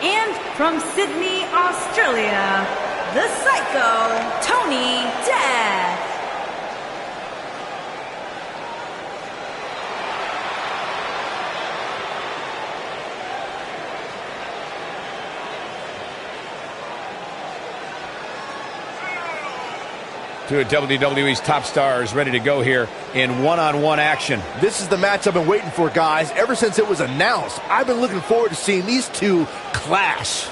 And from Sydney, Australia, the Psycho, Tony Death. Two of WWE's top stars ready to go here in one-on-one action. This is the match I've been waiting for, guys. Ever since it was announced, I've been looking forward to seeing these two clash.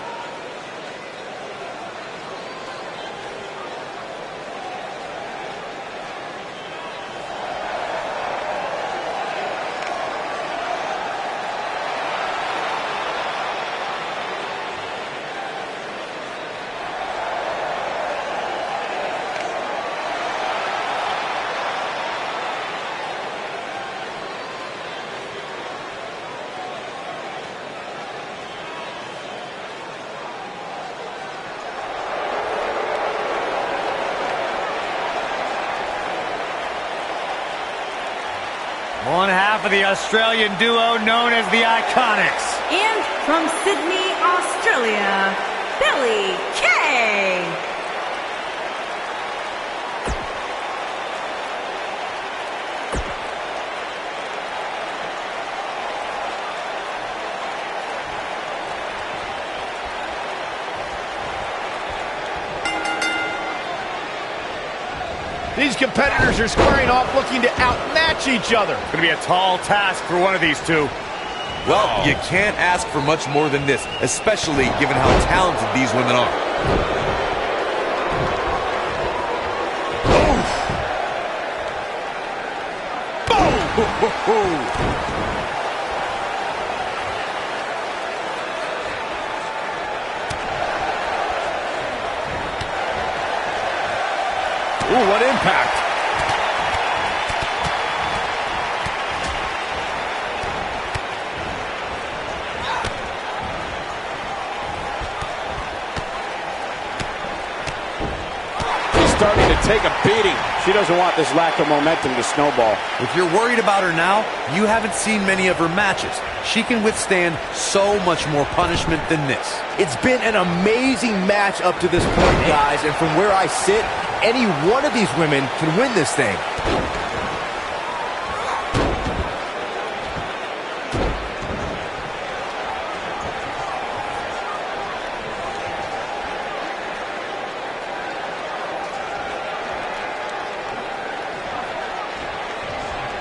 One half of the Australian duo known as the Iconics. And from Sydney, Australia, Billy Kay. These competitors are squaring off looking to outmatch each other. It's going to be a tall task for one of these two. Well, you can't ask for much more than this, especially given how talented these women are. Boom! Ooh, what impact. She's starting to take a beating. She doesn't want this lack of momentum to snowball. If you're worried about her now, you haven't seen many of her matches. She can withstand so much more punishment than this. It's been an amazing match up to this point, guys, and from where I sit, any one of these women can win this thing.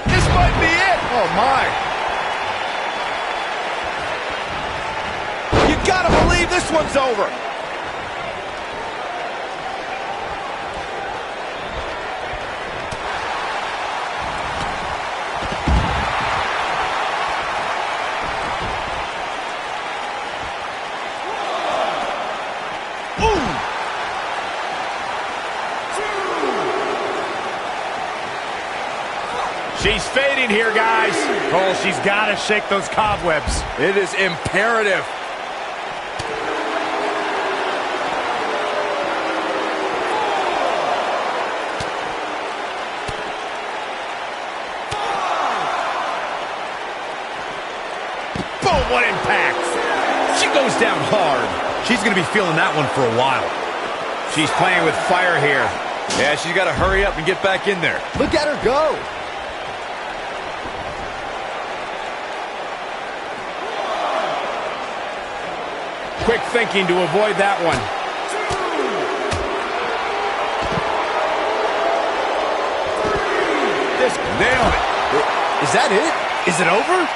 This might be it. Oh, my. You gotta believe this one's over. She's fading here, guys. Cole, she's got to shake those cobwebs. It is imperative. Boom, what impact. She goes down hard. She's going to be feeling that one for a while. She's playing with fire here. Yeah, she's got to hurry up and get back in there. Look at her go. Quick thinking to avoid that one. This nailed it. Is that it? Is it over?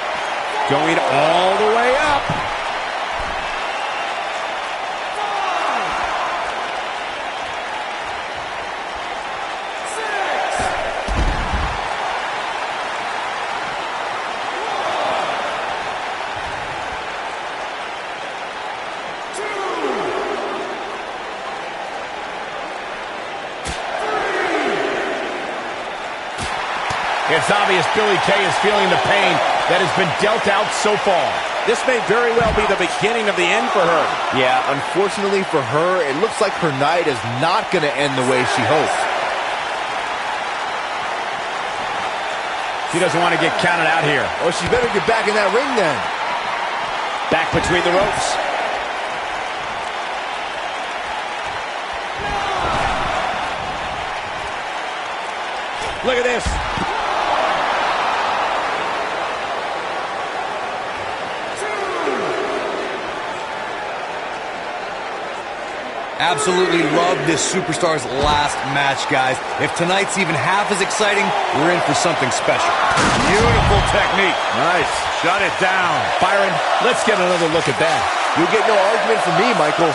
Going all the way up. It's obvious Billy Kay is feeling the pain that has been dealt out so far. This may very well be the beginning of the end for her. Yeah, unfortunately for her, it looks like her night is not going to end the way she hoped. She doesn't want to get counted out here. Well, she better get back in that ring then. Back between the ropes. Look at this. Absolutely love this superstar's last match, guys. If tonight's even half as exciting, we're in for something special. Beautiful technique. Nice. Shut it down. Byron, let's get another look at that. You'll get no argument from me, Michael.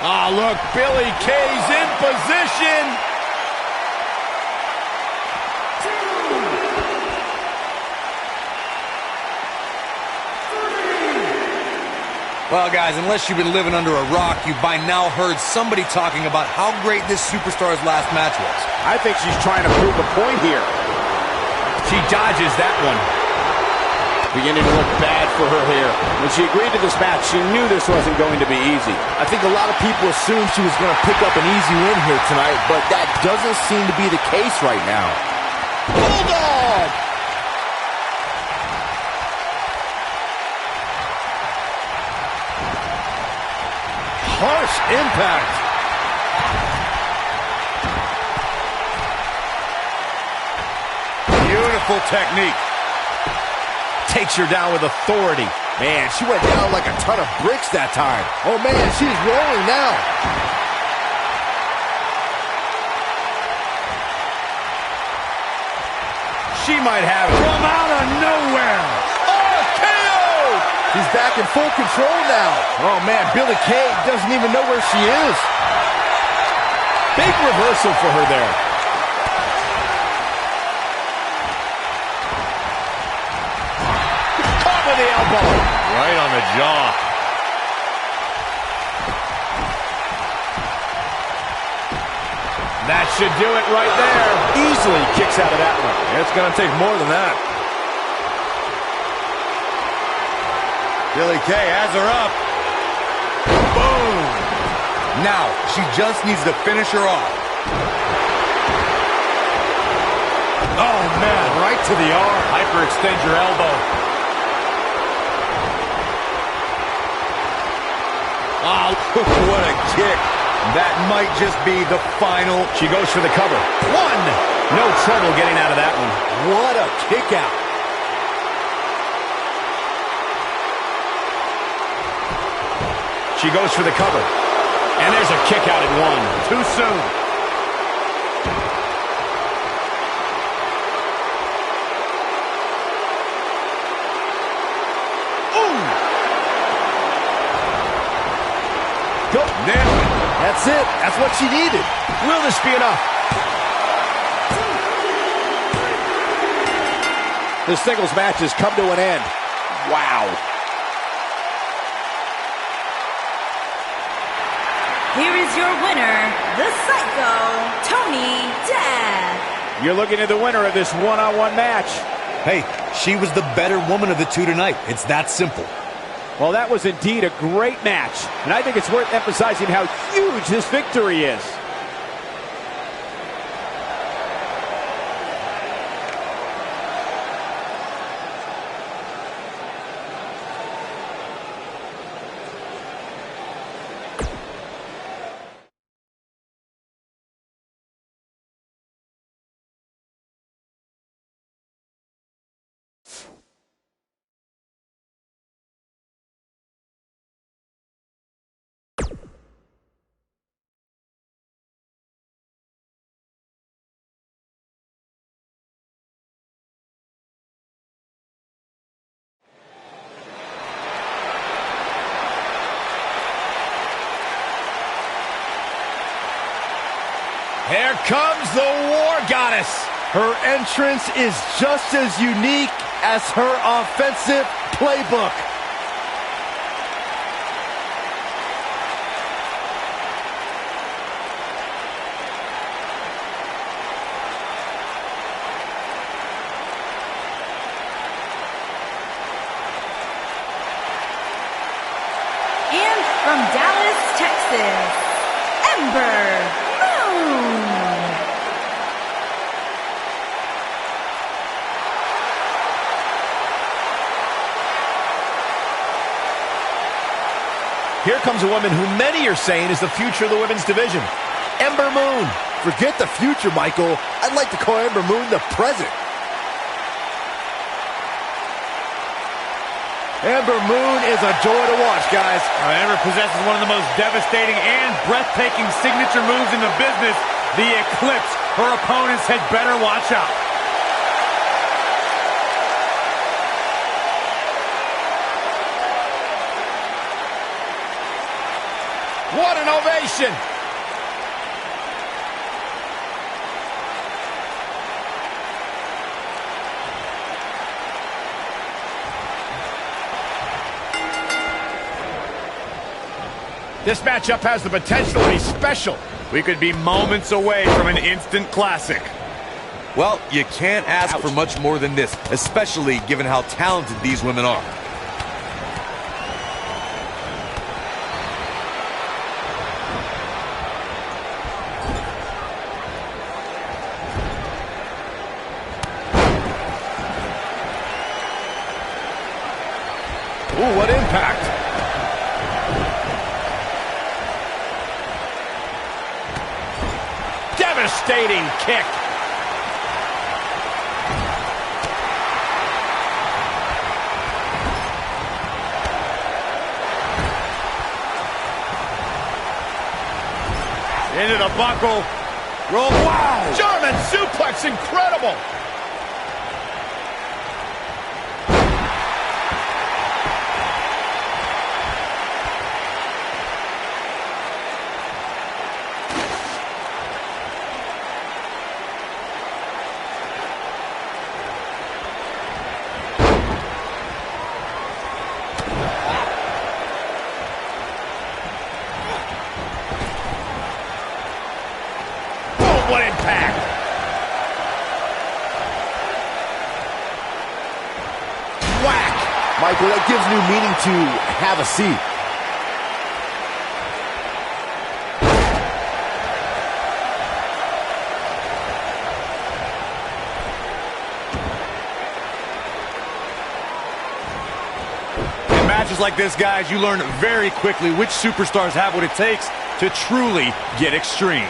Ah, look, Billy Kay's in position. Well, guys, unless you've been living under a rock, you've by now heard somebody talking about how great this superstar's last match was. I think she's trying to prove a point here. She dodges that one. Beginning to look bad for her here. When she agreed to this match, she knew this wasn't going to be easy. I think a lot of people assumed she was going to pick up an easy win here tonight, but that doesn't seem to be the case right now. Bulldog! Harsh impact. Beautiful technique. Takes her down with authority. Man, she went down like a ton of bricks that time. Oh, man, she's rolling now. She might have it. From out of nowhere. She's back in full control now. Oh, man, Billy Kay doesn't even know where she is. Big reversal for her there. Caught with the elbow. Right on the jaw. That should do it right there. Easily kicks out of that one. It's going to take more than that. Billy Kay has her up. Boom! Now, she just needs to finish her off. Oh, man, right to the arm. Hyperextend your elbow. Oh, what a kick. That might just be the final. She goes for the cover. One! No trouble getting out of that one. What a kick out. She goes for the cover. And there's a kick out at one. Too soon. Ooh! Go. Nailed it. That's it. That's what she needed. Will this be enough? This singles match has come to an end. Wow. Here is your winner, the Psycho, Tony Death. You're looking at the winner of this one-on-one match. Hey, she was the better woman of the two tonight. It's that simple. Well, that was indeed a great match. And I think it's worth emphasizing how huge this victory is. Here comes the War Goddess. Her entrance is just as unique as her offensive playbook. And from Dallas, Texas, Ember Moon. Here comes a woman who many are saying is the future of the women's division, Ember Moon. Forget the future, Michael. I'd like to call Ember Moon the present. Ember Moon is a joy to watch, guys. Ember possesses one of the most devastating and breathtaking signature moves in the business, the Eclipse. Her opponents had better watch out. What an ovation! This matchup has the potential to be special. We could be moments away from an instant classic. Well, you can't ask for much more than this, especially given how talented these women are. Ooh, what impact! Devastating kick. Into the buckle. Roll. Wow! German suplex, incredible! What impact! Whack! Michael, that gives new meaning to have a seat. In matches like this, guys, you learn very quickly which superstars have what it takes to truly get extreme.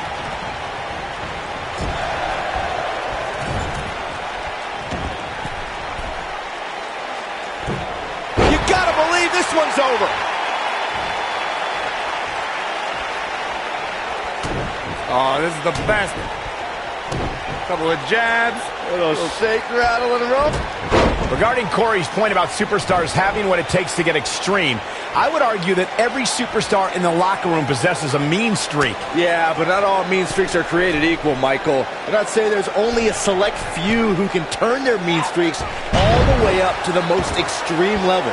This one's over. Oh, this is the best. Couple of jabs. A little shake, rattle, and rope. Regarding Corey's point about superstars having what it takes to get extreme, I would argue that every superstar in the locker room possesses a mean streak. Yeah, but not all mean streaks are created equal, Michael. And I'd say there's only a select few who can turn their mean streaks all the way up to the most extreme level.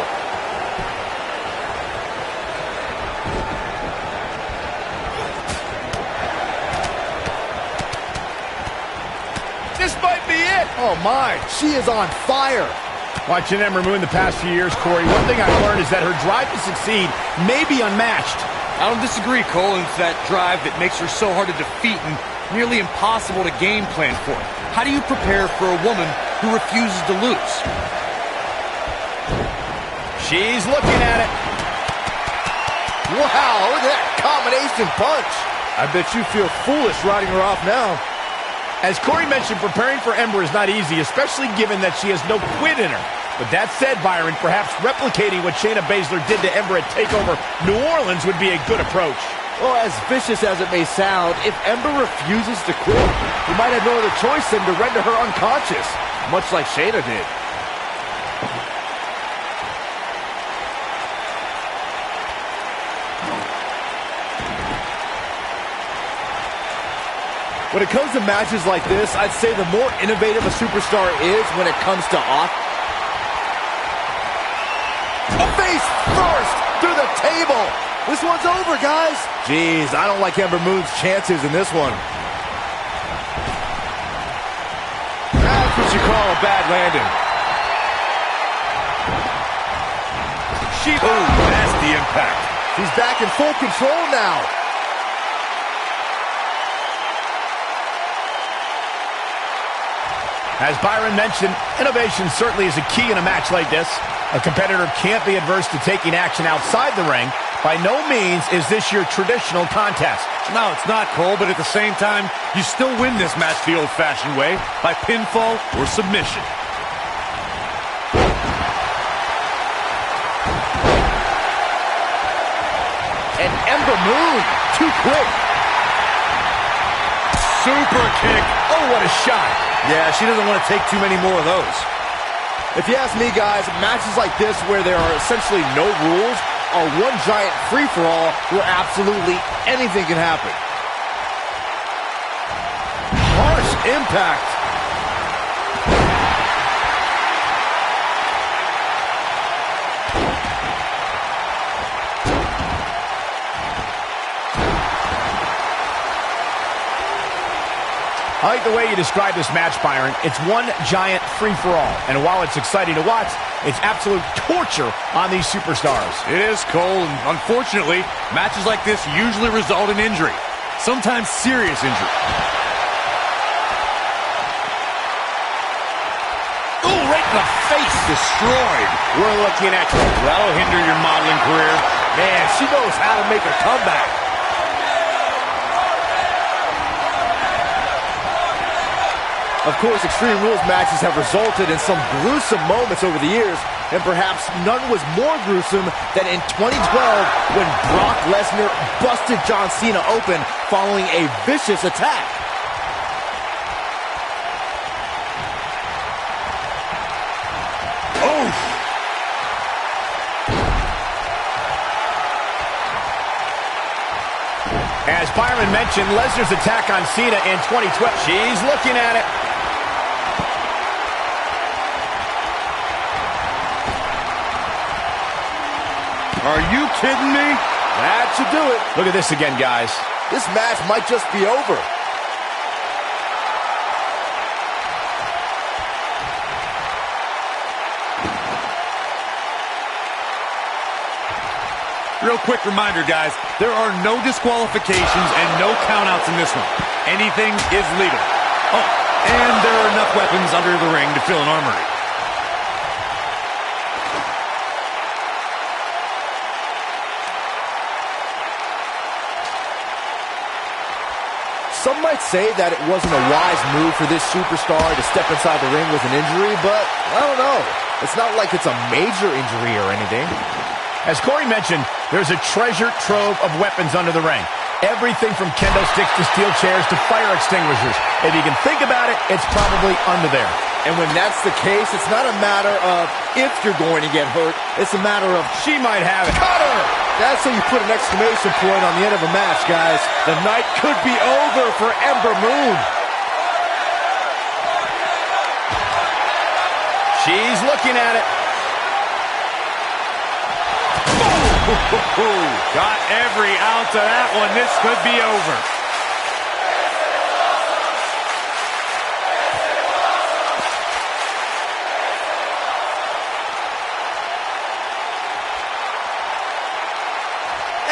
This might be it. Oh my, she is on fire. Watching Ember Moon the past few years, Corey, one thing I've learned is that her drive to succeed may be unmatched. I don't disagree, Cole. It's that drive that makes her so hard to defeat and nearly impossible to game plan for. How do you prepare for a woman who refuses to lose? She's looking at it. Wow, look at that combination punch. I bet you feel foolish riding her off now. As Corey mentioned, preparing for Ember is not easy, especially given that she has no quit in her. But that said, Byron, perhaps replicating what Shayna Baszler did to Ember at TakeOver New Orleans would be a good approach. Well, as vicious as it may sound, if Ember refuses to quit, he might have no other choice than to render her unconscious, much like Shayna did. When it comes to matches like this, I'd say the more innovative a superstar is when it comes to face first through the table. This one's over, guys. Jeez, I don't like Ember Moon's chances in this one. That's what you call a bad landing. That's the impact. She's back in full control now. As Byron mentioned, innovation certainly is a key in a match like this. A competitor can't be adverse to taking action outside the ring, By no means is this your traditional contest. No, it's not, Cole, but at the same time, you still win this match the old-fashioned way, by pinfall or submission. And Ember Moon, too quick. Super kick. Oh, what a shot. Yeah, she doesn't want to take too many more of those. If you ask me, guys, matches like this where there are essentially no rules are one giant free-for-all where absolutely anything can happen. Harsh impact. I like the way you describe this match, Byron. It's one giant free-for-all. And while it's exciting to watch, it's absolute torture on these superstars. It is, Cole, and unfortunately, matches like this usually result in injury. Sometimes serious injury. Ooh, right in the face. Destroyed. We're looking at you. That'll hinder your modeling career. Man, she knows how to make a comeback. Of course, Extreme Rules matches have resulted in some gruesome moments over the years, and perhaps none was more gruesome than in 2012 when Brock Lesnar busted John Cena open following a vicious attack. Oh! As Byron mentioned, Lesnar's attack on Cena in 2012. She's looking at it. Are you kidding me? That should do it. Look at this again, guys. This match might just be over. Real quick reminder, guys, there are no disqualifications and no countouts in this one. Anything is legal. Oh, and there are enough weapons under the ring to fill an armory. Some might say that it wasn't a wise move for this superstar to step inside the ring with an injury, but I don't know. It's not like it's a major injury or anything. As Corey mentioned, there's a treasure trove of weapons under the ring. Everything from kendo sticks to steel chairs to fire extinguishers. If you can think about it, it's probably under there. And when that's the case, it's not a matter of if you're going to get hurt. It's a matter of She might have it. cut her. That's how you put an exclamation point on the end of a match, guys. The night could be over for Ember Moon. She's looking at it. Got every ounce of that one. This could be over.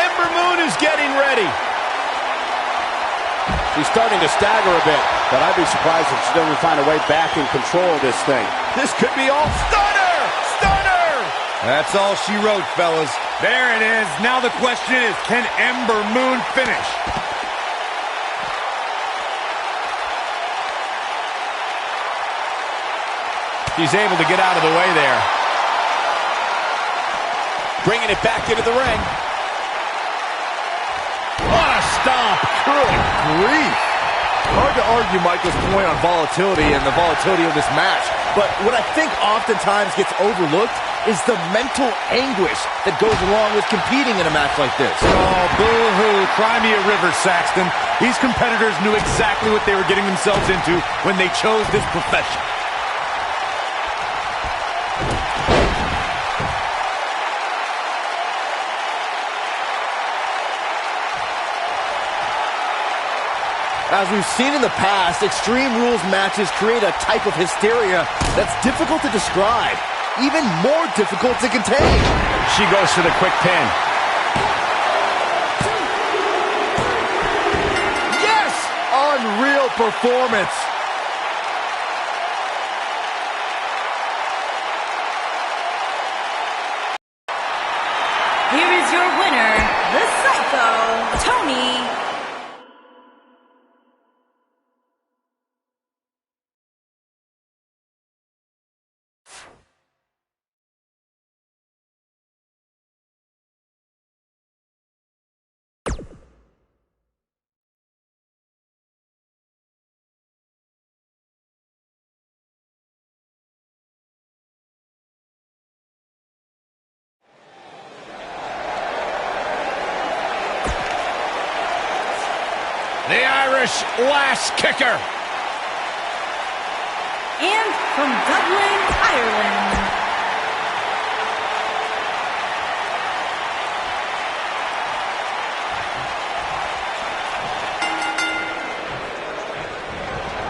Ember Moon is getting ready. She's starting to stagger a bit, but I'd be surprised if she doesn't find a way back in control of this thing. This could be all. Stunner! Stunner! That's all she wrote, fellas. There it is. Now the question is, can Ember Moon finish? He's able to get out of the way there. Bringing it back into the ring. What a stomp. Good grief. Hard to argue Michael's point on volatility and the volatility of this match. But what I think oftentimes gets overlooked is the mental anguish that goes along with competing in a match like this. Oh, boo-hoo. Cry me a river, Saxton. These competitors knew exactly what they were getting themselves into when they chose this profession. As we've seen in the past, Extreme Rules matches create a type of hysteria that's difficult to describe, even more difficult to contain. She goes for the quick pin. Yes! Unreal performance. Here is your winner, Psycho, Tony. The Irish last kicker. And from Dublin, Ireland,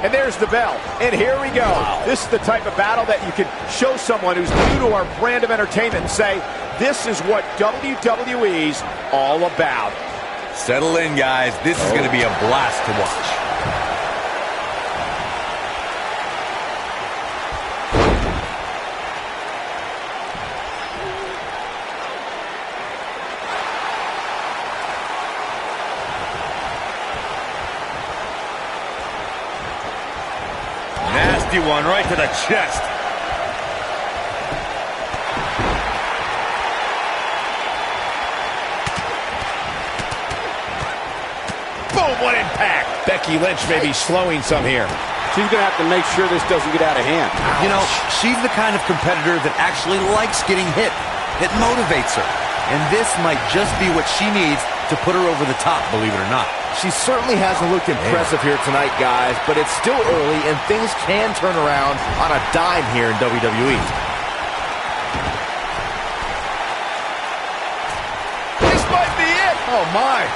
And there's the bell. And here we go. Wow. This is the type of battle that you can show someone who's new to our brand of entertainment and say, this is what WWE's all about. Settle in, guys. This is going to be a blast to watch. Nasty one right to the chest. Boom, what impact. Becky Lynch may be slowing some here. She's going to have to make sure this doesn't get out of hand. You know, she's the kind of competitor that actually likes getting hit. It motivates her. And this might just be what she needs to put her over the top, believe it or not. She certainly hasn't looked impressive here tonight, guys, but it's still early and things can turn around on a dime here in WWE. This might be it. Oh, my.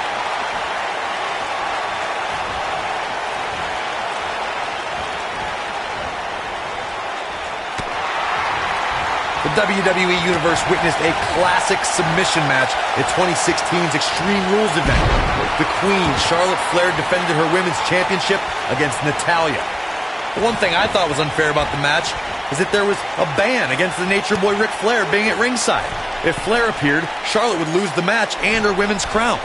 The WWE Universe witnessed a classic submission match at 2016's Extreme Rules event. The Queen, Charlotte Flair, defended her Women's Championship against Natalya. The one thing I thought was unfair about the match is that there was a ban against the Nature Boy Ric Flair being at ringside. If Flair appeared, Charlotte would lose the match and her women's crown.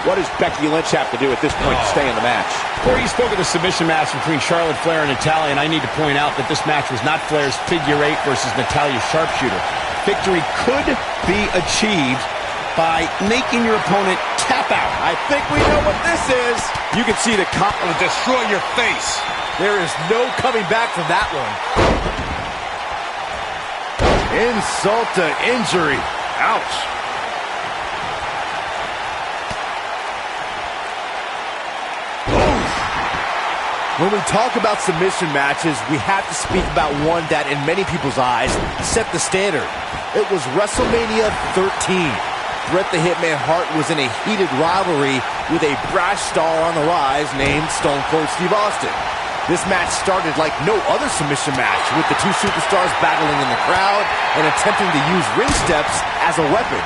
What does Becky Lynch have to do at this point to stay in the match? Corey, you spoke of the submission match between Charlotte Flair and Natalya, and I need to point out that this match was not Flair's figure eight versus Natalya's sharpshooter. Victory could be achieved by making your opponent tap out. I think we know what this is. You can see the cop will destroy your face. There is no coming back from that one. Insult to injury. Ouch. When we talk about submission matches, we have to speak about one that, in many people's eyes, set the standard. It was WrestleMania 13. Bret the Hitman Hart was in a heated rivalry with a brash star on the rise named Stone Cold Steve Austin. This match started like no other submission match, with the two superstars battling in the crowd and attempting to use ring steps as a weapon.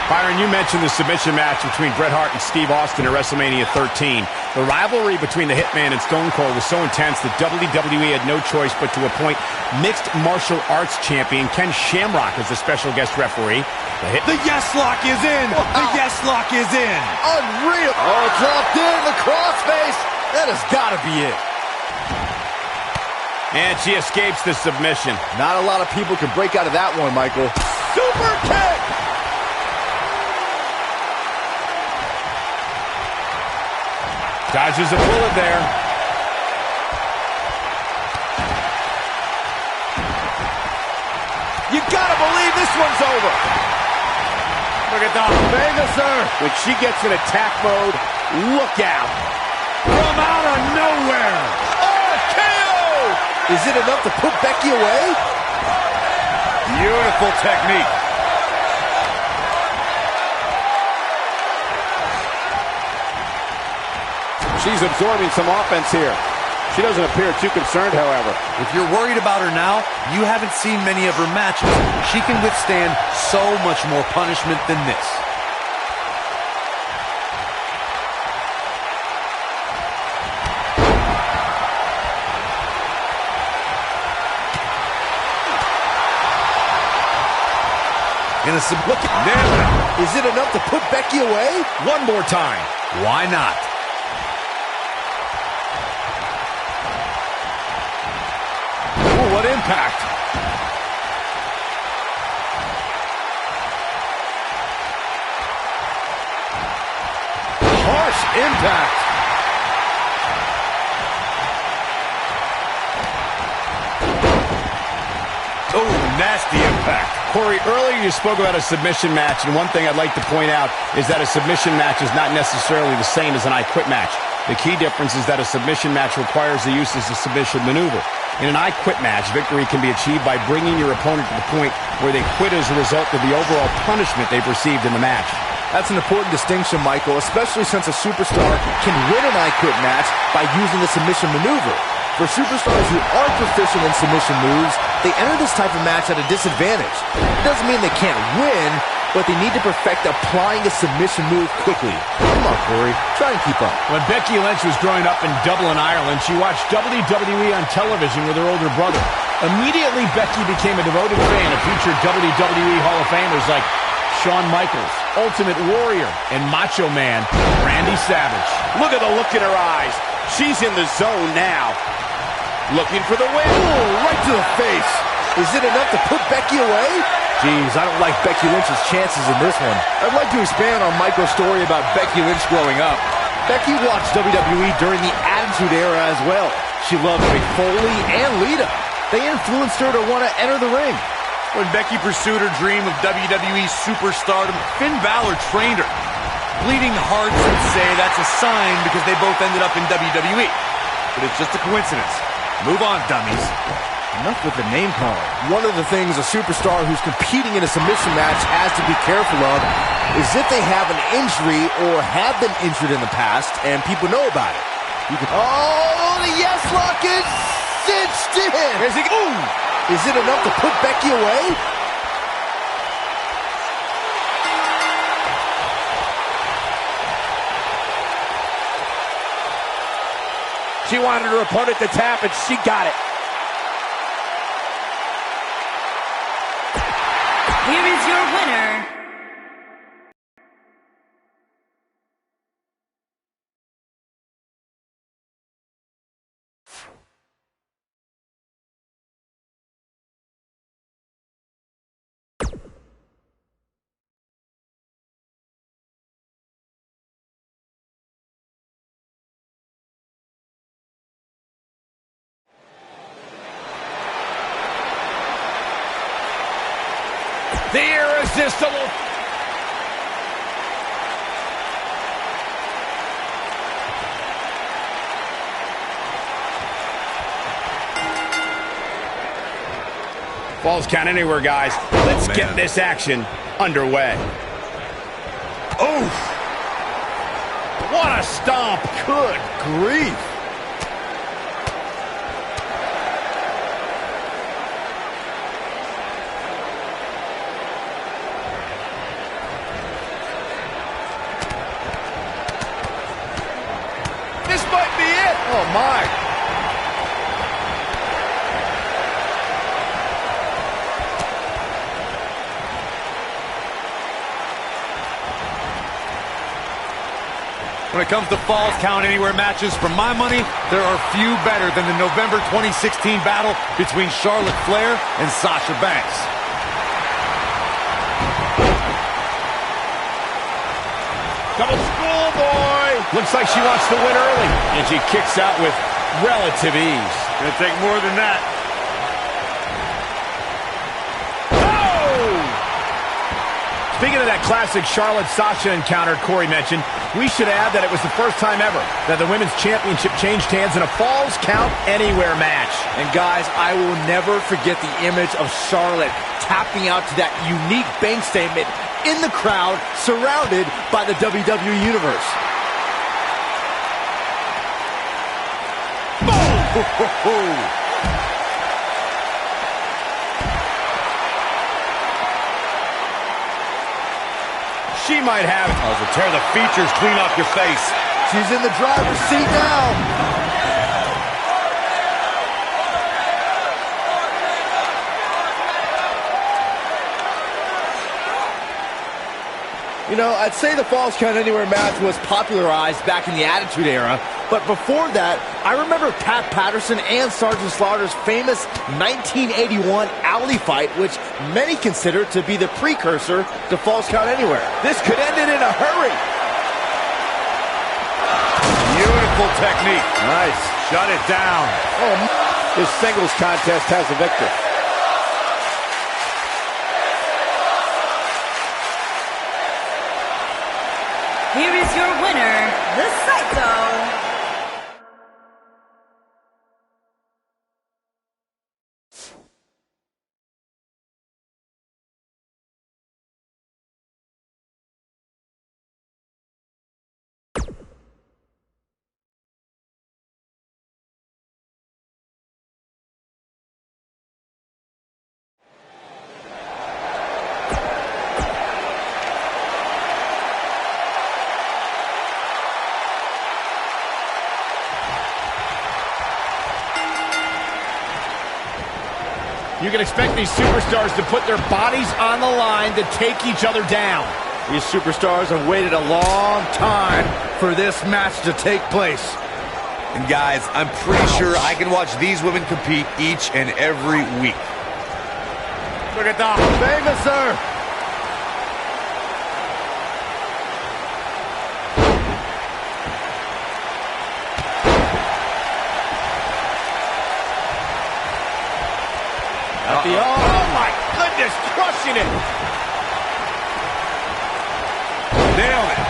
Byron, you mentioned the submission match between Bret Hart and Steve Austin at WrestleMania 13. The rivalry between the Hitman and Stone Cold was so intense that WWE had no choice but to appoint mixed martial arts champion Ken Shamrock as the special guest referee. The yes lock is in! Wow. The yes lock is in! Unreal! Oh, dropped in the crossface! That has got to be it. And she escapes the submission. Not a lot of people can break out of that one, Michael. Super kick! Dodges a bullet there. You gotta believe this one's over. Look at the Vegas-er. When she gets in attack mode, look out. From out of nowhere. Oh, KO! Is it enough to put Becky away? Beautiful technique. She's absorbing some offense here. She doesn't appear too concerned, however. If you're worried about her now, you haven't seen many of her matches. She can withstand so much more punishment than this. in a look at nailed it. Is it enough to put Becky away? One more time. Why not? Ooh, what impact. Harsh impact. Oh, nasty impact. Corey, earlier you spoke about a submission match, and one thing I'd like to point out is that a submission match is not necessarily the same as an I Quit match. The key difference is that a submission match requires the use of a submission maneuver. In an I Quit match, victory can be achieved by bringing your opponent to the point where they quit as a result of the overall punishment they've received in the match. That's an important distinction, Michael, especially since a superstar can win an I Quit match by using the submission maneuver. For superstars who are proficient in submission moves, they enter this type of match at a disadvantage. It doesn't mean they can't win, but they need to perfect applying a submission move quickly. Come on, Corey, try and keep up. When Becky Lynch was growing up in Dublin, Ireland, she watched WWE on television with her older brother. Immediately, Becky became a devoted fan of featured WWE Hall of Famers like Shawn Michaels, Ultimate Warrior, and Macho Man Randy Savage. Look at the look in her eyes. She's in the zone now. Looking for the win. Oh, right to the face. Is it enough to put Becky away? Jeez, I don't like Becky Lynch's chances in this one. I'd like to expand on Michael's story about Becky Lynch growing up. Becky watched WWE during the Attitude Era as well. She loved Mick Foley and Lita. They influenced her to want to enter the ring. When Becky pursued her dream of WWE superstardom, Finn Balor trained her. Bleeding hearts would say that's a sign because they both ended up in WWE. But it's just a coincidence. Move on, dummies. Enough with the name calling. One of the things a superstar who's competing in a submission match has to be careful of is if they have an injury or have been injured in the past and people know about it. Oh, the yes lock is cinched in. Is it enough to put Becky away? She wanted her opponent to tap, and she got it. Here is your winner, The irresistible. Falls count anywhere, guys. Let's get this action underway. Oof! What a stomp. Good grief. This might be it. Oh, my. When it comes to Falls Count Anywhere matches, for my money, there are few better than the November 2016 battle between Charlotte Flair and Sasha Banks. Double schoolboy. Looks like she wants to win early, and she kicks out with relative ease. Gonna take more than that. Speaking of that classic Charlotte-Sasha encounter Corey mentioned, we should add that it was the first time ever that the Women's Championship changed hands in a Falls Count Anywhere match. And guys, I will never forget the image of Charlotte tapping out to that unique bank statement in the crowd, surrounded by the WWE Universe. Boom! She might have it. Oh, to tear the features clean off your face. She's in the driver's seat now. You know, I'd say the Falls Count Anywhere match was popularized back in the Attitude Era, but before that, I remember Pat Patterson and Sergeant Slaughter's famous 1981 alley fight, which many consider to be the precursor to Falls Count Anywhere. This could end it in a hurry. Beautiful technique. Nice. Shut it down. Oh, this singles contest has a victor. Here is your winner, the Psycho. You can expect these superstars to put their bodies on the line to take each other down. These superstars have waited a long time for this match to take place. And guys, I'm pretty sure I can watch these women compete each and every week. Look at that. Famous, sir. Oh, my goodness, crushing it. Nailed it.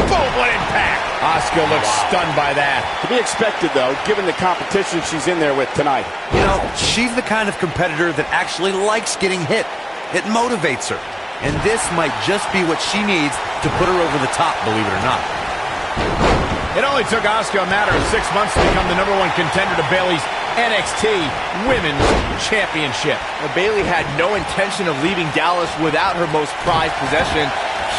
Boom, what impact. Asuka looks stunned by that. To be expected, though, given the competition she's in there with tonight. You know, she's the kind of competitor that actually likes getting hit. It motivates her. And this might just be what she needs to put her over the top, believe it or not. It only took Asuka a matter of 6 months to become the #1 contender to Bayley's NXT Women's Championship. Well, Bayley had no intention of leaving Dallas without her most prized possession.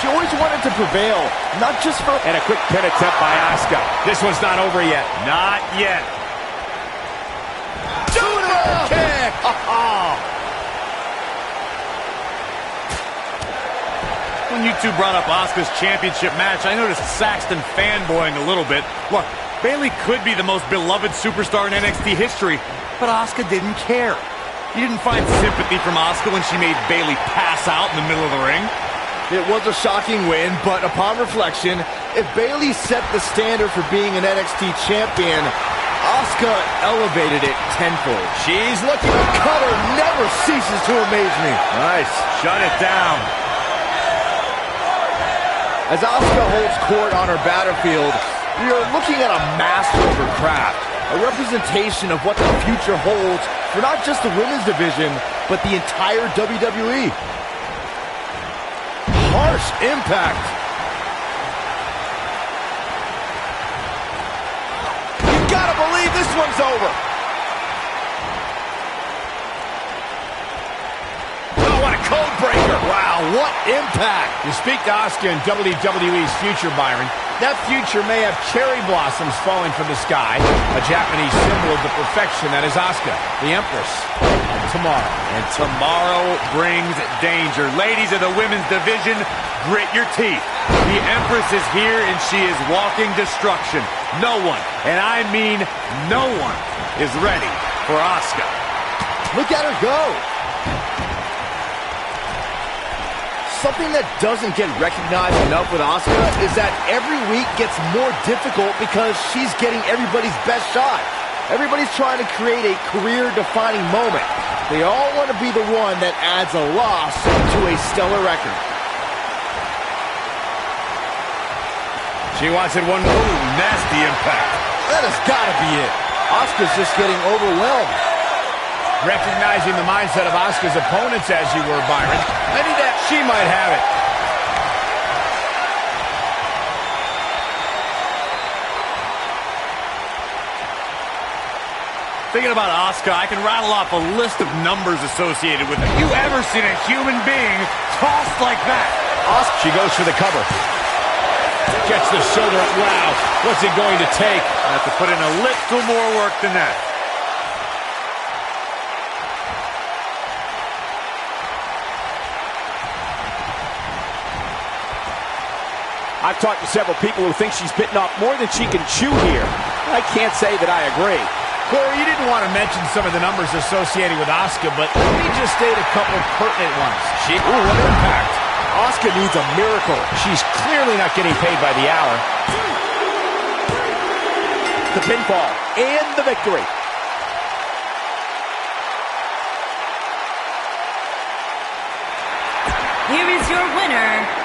She always wanted to prevail, not just for... And a quick pin attempt by Asuka. This one's not over yet. Not yet. Super kick! When you two brought up Asuka's championship match, I noticed Saxton fanboying a little bit. Look, Bayley could be the most beloved superstar in NXT history, but Asuka didn't care. You didn't find sympathy from Asuka when she made Bayley pass out in the middle of the ring. It was a shocking win, but upon reflection, if Bayley set the standard for being an NXT champion, Asuka elevated it tenfold. She's looking. The cutter never ceases to amaze me. Nice. Shut it down. As Asuka holds court on her battlefield, we are looking at a master of her craft, a representation of what the future holds for not just the women's division, but the entire WWE. Harsh impact. You gotta believe this one's over. Oh, what a code breaker. Wow, what impact. You speak to Asuka in WWE's future, Byron. That future may have cherry blossoms falling from the sky, a Japanese symbol of the perfection that is Asuka, the Empress of tomorrow. And tomorrow brings danger. Ladies of the women's division, grit your teeth. The Empress is here and she is walking destruction. No one, and I mean no one, is ready for Asuka. Look at her go. Something that doesn't get recognized enough with Asuka is that every week gets more difficult because she's getting everybody's best shot. Everybody's trying to create a career-defining moment. They all want to be the one that adds a loss to a stellar record. She wants it one move. Ooh, nasty impact. That has got to be it. Asuka's just getting overwhelmed. Recognizing the mindset of Asuka's opponents as you were, Byron. Maybe that she might have it. Thinking about Asuka, I can rattle off a list of numbers associated with it. You ever seen a human being tossed like that? Asuka, she goes for the cover. Gets the shoulder. Wow, what's it going to take? I have to put in a little more work than that. I've talked to several people who think she's bitten off more than she can chew here. I can't say that I agree. Corey, you didn't want to mention some of the numbers associated with Asuka, but let me just state a couple pertinent ones. Ooh, what impact. Asuka needs a miracle. She's clearly not getting paid by the hour. The pinfall and the victory. Here is your winner,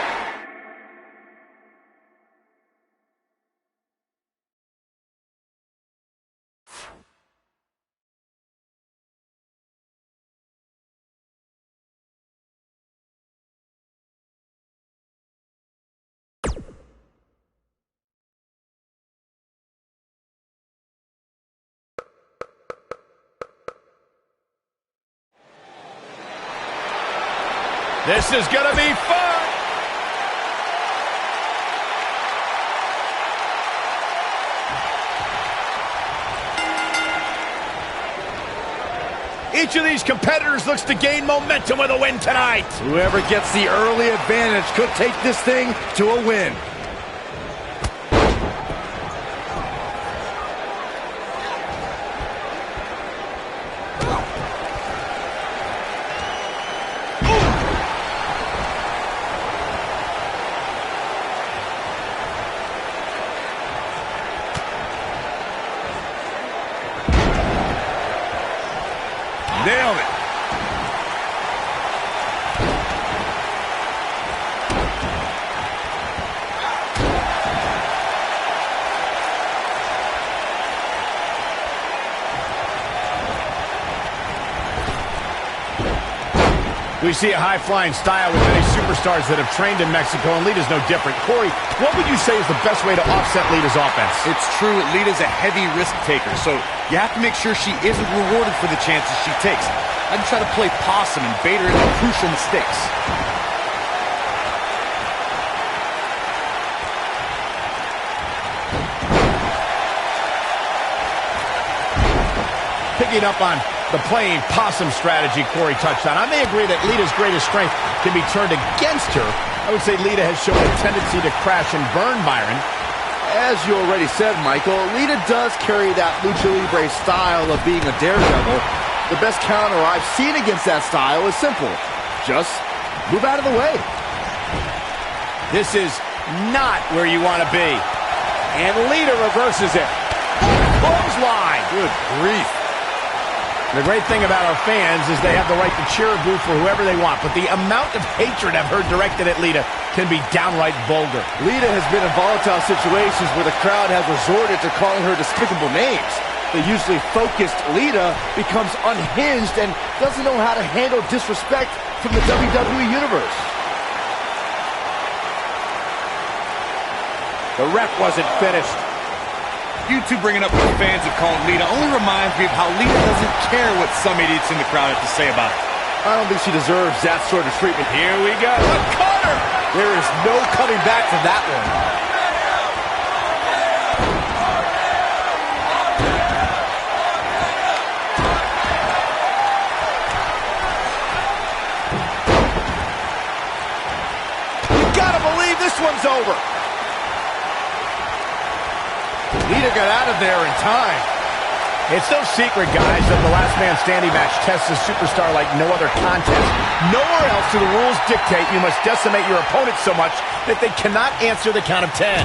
This is going to be fun. Each of these competitors looks to gain momentum with a win tonight. Whoever gets the early advantage could take this thing to a win. Nailed it. We see a high-flying style with many superstars that have trained in Mexico, and Lita's no different. Corey, what would you say is the best way to offset Lita's offense? It's true, Lita's a heavy risk taker, so you have to make sure she isn't rewarded for the chances she takes. I'd try to play possum and bait her into crucial mistakes. Picking up on the playing possum strategy Corey touched on, I may agree that Lita's greatest strength can be turned against her. I would say Lita has shown a tendency to crash and burn, Byron. As you already said, Michael, Lita does carry that lucha libre style of being a daredevil. The best counter I've seen against that style is simple. Just move out of the way. This is not where you want to be. And Lita reverses it. Clothesline. Good grief. The great thing about our fans is they have the right to cheer or boo for whoever they want, but the amount of hatred I've heard directed at Lita can be downright vulgar. Lita has been in volatile situations where the crowd has resorted to calling her despicable names. The usually focused Lita becomes unhinged and doesn't know how to handle disrespect from the WWE Universe. The ref wasn't finished. You two bringing up what fans have called Lita only reminds me of how Lita doesn't care what some idiots in the crowd have to say about her. I don't think she deserves that sort of treatment. Here we go. A cutter. There is no coming back from that one. You gotta believe this one's over. Lita got out of there in time. It's no secret, guys, that the last man standing match tests a superstar like no other contest. Nowhere else do the rules dictate you must decimate your opponent so much that they cannot answer the count of 10.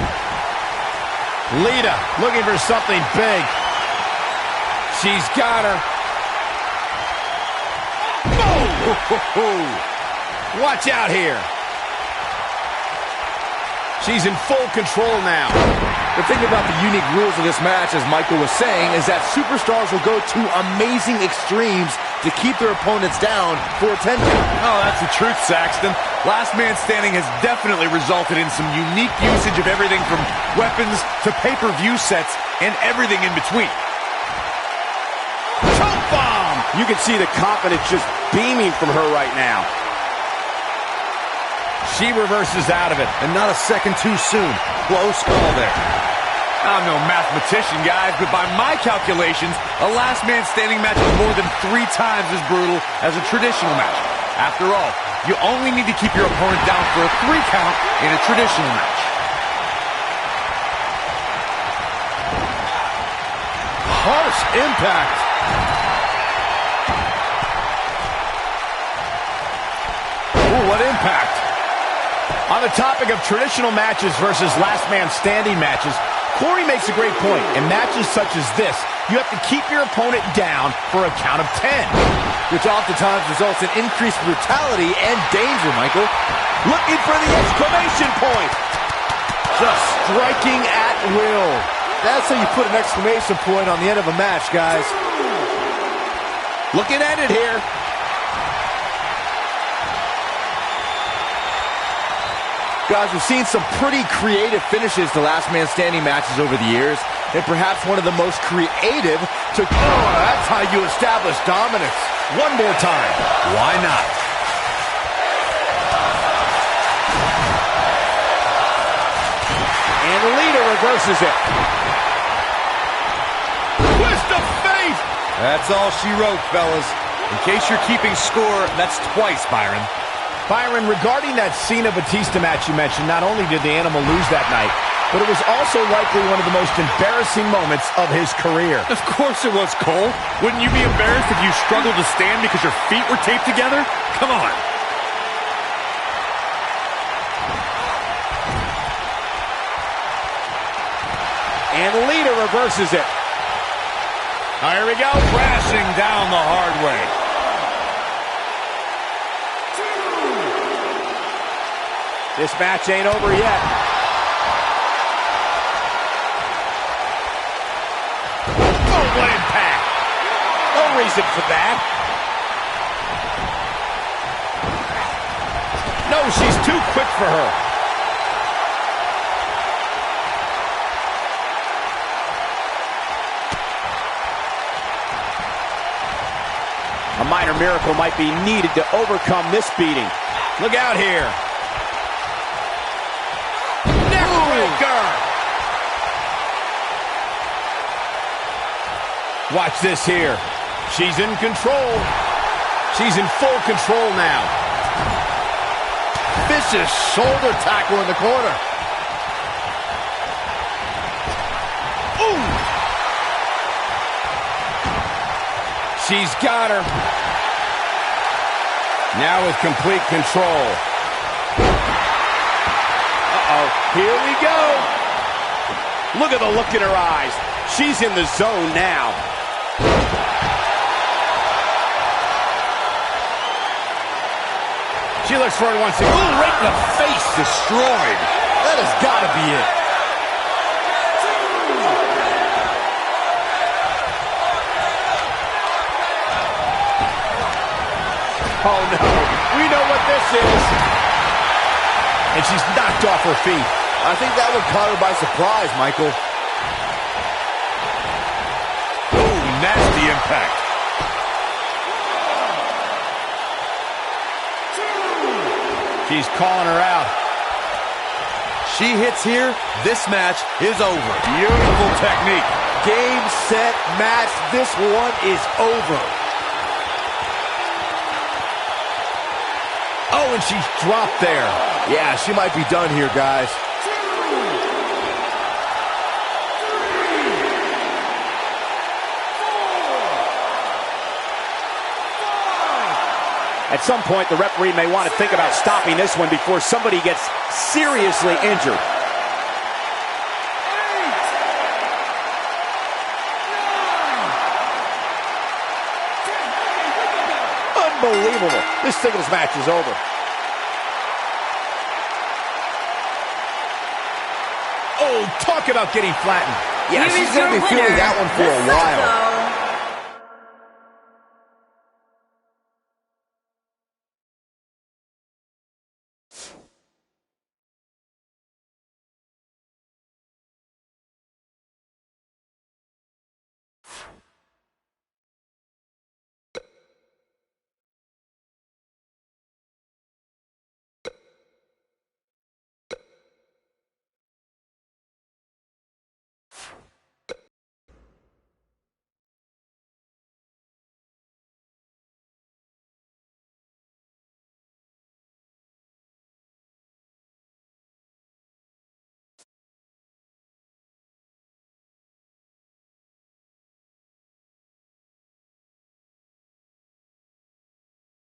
Lita looking for something big. She's got her. Boom! Watch out here. She's in full control now. The thing about the unique rules of this match, as Michael was saying, is that superstars will go to amazing extremes to keep their opponents down for attention. Oh, that's the truth, Saxton. Last Man Standing has definitely resulted in some unique usage of everything from weapons to pay-per-view sets and everything in between. Choke bomb! You can see the confidence just beaming from her right now. She reverses out of it. And not a second too soon. Close call there. I'm no mathematician, guys, but by my calculations, a last man standing match is more than 3 times as brutal as a traditional match. After all, you only need to keep your opponent down for a 3 count in a traditional match. harsh impact. Ooh, what impact. On the topic of traditional matches versus last man standing matches, Corey makes a great point. In matches such as this, you have to keep your opponent down for a count of 10. Which oftentimes results in increased brutality and danger, Michael. Looking for the exclamation point. Just striking at will. That's how you put an exclamation point on the end of a match, guys. Looking at it here. Guys, we've seen some pretty creative finishes to last man standing matches over the years, and perhaps one of the most creative to... Oh, that's how you establish dominance. One more time. Why not? And the leader reverses it. Twist of fate! That's all she wrote, fellas. In case you're keeping score, that's twice, Byron. Byron, regarding that Cena Batista match you mentioned, not only did the Animal lose that night, but it was also likely one of the most embarrassing moments of his career. Of course it was, Cole. Wouldn't you be embarrassed if you struggled to stand because your feet were taped together? Come on. And the leader reverses it. Here we go. Crashing down the hard way. This match ain't over yet. Oh, what impact. No reason for that. No, she's too quick for her. A minor miracle might be needed to overcome this beating. Look out here. Neckbreaker. Watch this here. She's in control. She's in full control now. Vicious shoulder tackle in the corner. Ooh. She's got her. Now with complete control. Uh-oh, here we go. Look at the look in her eyes. She's in the zone now. She looks for it once again. Ooh, right in the face. Destroyed. That has got to be it. Oh, no. We know what this is. And she's knocked off her feet. I think that one caught her by surprise, Michael. Ooh, nasty impact. She's calling her out. She hits here, this match is over. Beautiful technique. Game, set, match. This one is over. Oh, and she's dropped there. Yeah, she might be done here, guys. At some point, the referee may want to think about stopping this one before somebody gets seriously injured. Unbelievable. This singles match is over. Oh, talk about getting flattened. Yeah, she's going to be feeling that one for a while.